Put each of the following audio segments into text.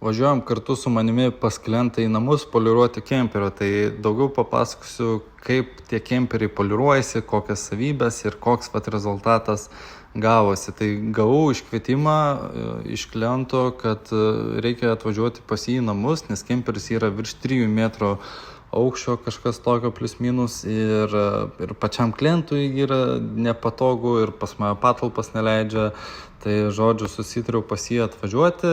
važiuojam kartu su manimi pas klientą į namus poliruoti kemperio. Tai daugiau papasakosiu, kaip tie kemperiai poliruojasi, kokias savybės ir koks rezultatas gavosi. Tai gavau iškvietimą iš kliento, kad reikia atvažiuoti pas jį į namus, nes kemperis yra virš 3 metrų aukščio, kažkas tokio plius minus, ir pačiam klientui yra nepatogu ir pas mane patalpas neleidžia. Tai žodžiu, susitariau pas jį atvažiuoti.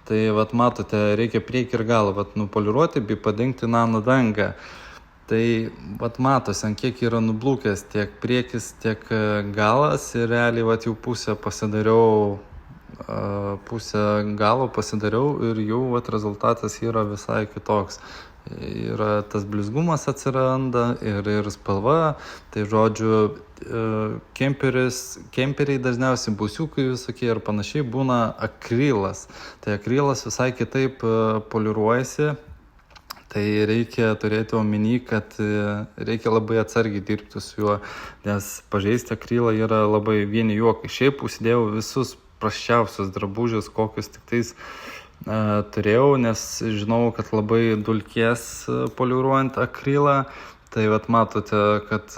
Tai matote, reikia priekį ir galą nupoliruoti bei padengti nano dangą. Tai matosi, ant kiek yra nublūkęs tiek priekis, tiek galas, ir realiai jau pusę galo pasidariau ir jau rezultatas yra visai kitoks. Yra tas blizgumas atsiranda ir spalva. Tai žodžiu, kemperiai dažniausiai busiukai visokie ir panašiai būna akrilas. Tai akrilas visai kitaip poliruojasi. Tai reikia turėti omeny, kad reikia labai atsargiai dirbti su juo, nes pažeisti akrilą yra labai vieni juokai. Šiaip užsidėjau visus prasčiausius drabužius, kokius tik tais turėjau, nes žinau, kad labai dulkės poliruojant akrilą. Tai matote, kad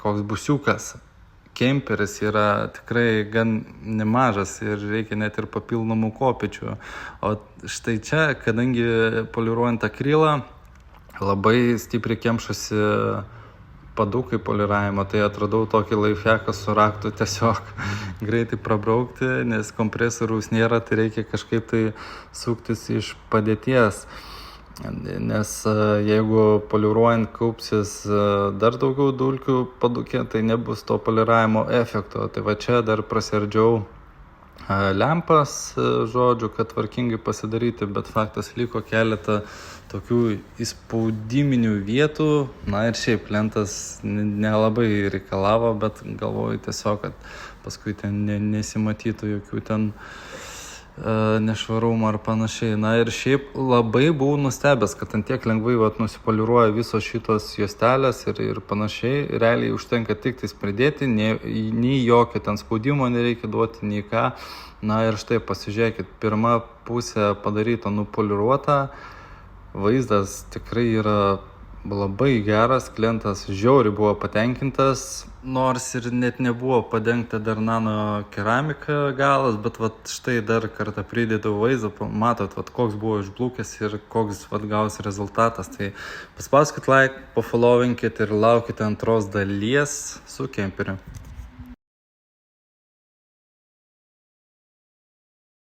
koks busiukas kemperis yra tikrai gan nemažas ir reikia net ir papildomų kopėčių. O štai čia, kadangi poliruojant akrilą labai stipriai kemšasi padukai poliravimo, tai atradau tokį laifhaką su raktu tiesiog greitai prabraukti, nes kompresoriaus nėra, tai reikia kažkaip tai suktis iš padėties. Nes jeigu poliruojant kaupsis dar daugiau dulkių padukė, tai nebus to poliravimo efekto. Tai čia dar prasiardžiau lempas, žodžiu, kad tvarkingai pasidaryti, bet faktas liko keletą tokių įspaudiminių vietų. Na ir šiaip klientas nelabai reikalavo, bet galvoju tiesiog, kad paskui ten nesimatytų jokių ten nešvarumų ar panašiai. Na ir šiaip labai buvau nustebęs, kad ant tiek lengvai nusipoliruoja visos šitos juostelės ir panašiai. Realiai užtenka tik tais pridėti, nei jokio ten spaudimo nereikia duoti, nei ką. Na ir štai pasižiūrėkit, pirma pusė padaryta nupoliruota. Vaizdas tikrai yra labai geras, klientas žiauriai buvo patenkintas, nors ir net nebuvo padengta dar nano keramika galas, bet štai dar kartą pridėdau vaizdą, matot, koks buvo išblūkęs ir koks gausi rezultatas. Tai paspauskit like, pafollowinkit ir laukite antros dalies su kemperiu.